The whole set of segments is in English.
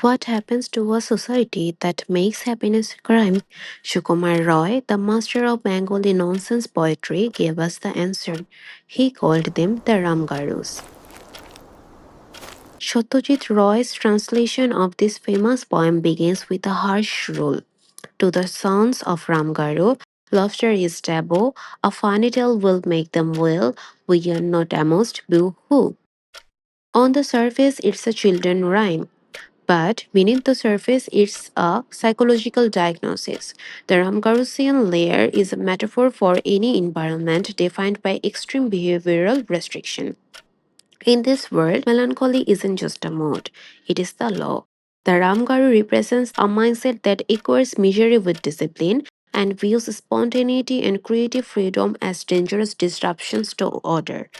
What happens to a society that makes happiness a crime? Sukumar Roy, the master of Bengali nonsense poetry, gave us the answer. He called them the Ramgaroos. Satyajit Roy's translation of this famous poem begins with a harsh rule. To the sons of Ramgaroo, laughter is taboo. A funny tale will make them well. We are not amused, boo hoo. On the surface, it's a children rhyme. But beneath the surface, it's a psychological diagnosis. The Ramgarusian layer is a metaphor for any environment defined by extreme behavioral restriction. In this world, melancholy isn't just a mood, it is the law. The Ramgaru represents a mindset that equates misery with discipline and views spontaneity and creative freedom as dangerous disruptions to order.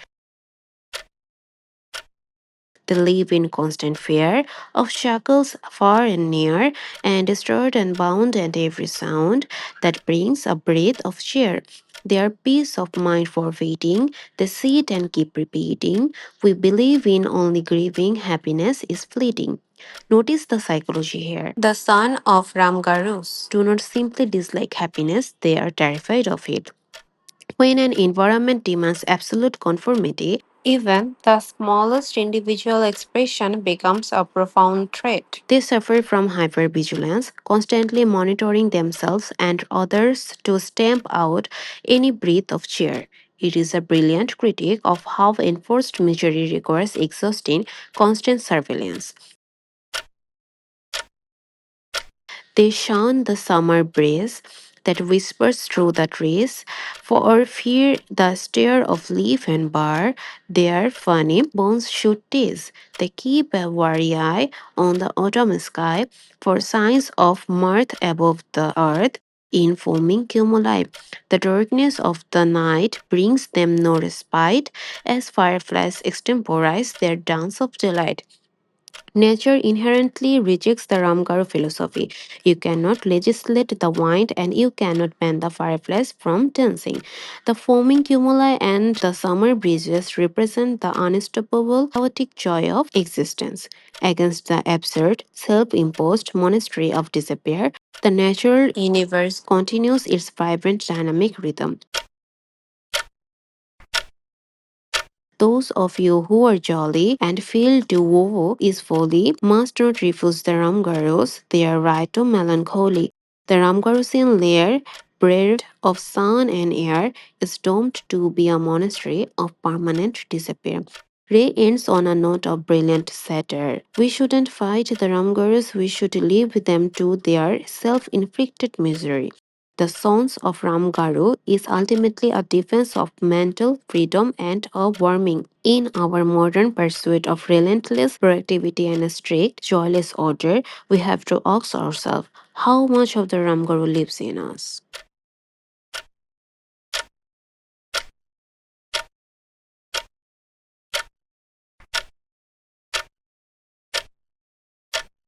They live in constant fear of shackles far and near, and stirred and bound at every sound that brings a breath of cheer. Their peace of mind forfeiting, they sit and keep repeating, we believe in only grieving, happiness is fleeting. Notice the psychology here. The son of Ramgarus do not simply dislike happiness, they are terrified of it. When an environment demands absolute conformity, even the smallest individual expression becomes a profound threat. They suffer from hypervigilance, constantly monitoring themselves and others to stamp out any breath of cheer. It is a brilliant critique of how enforced misery requires exhausting, constant surveillance. They shun the summer breeze that whispers through the trees, for fear the stir of leaf and bar their funny bones should tease. They keep a wary eye on the autumn sky for signs of mirth above the earth in foaming cumuli. The darkness of the night brings them no respite as fireflies extemporize their dance of delight. Nature inherently rejects the Ramgaro philosophy. You cannot legislate the wind and you cannot ban the fireflies from dancing. The foaming cumuli and the summer breezes represent the unstoppable chaotic joy of existence. Against the absurd, self imposed monastery of despair, the natural universe continues its vibrant dynamic rhythm. Those of you who are jolly and feel to woo is folly must not refuse the Ramgaros, their right to melancholy. The Ramgarusian lair, bred of sun and air, is doomed to be a monastery of permanent despair. Ray ends on a note of brilliant satire. We shouldn't fight the Ramgaros, we should leave them to their self inflicted misery. The Sons of Ramgaru is ultimately a defense of mental freedom and a warming. In our modern pursuit of relentless productivity and a strict, joyless order, we have to ask ourselves how much of the Ramgaru lives in us.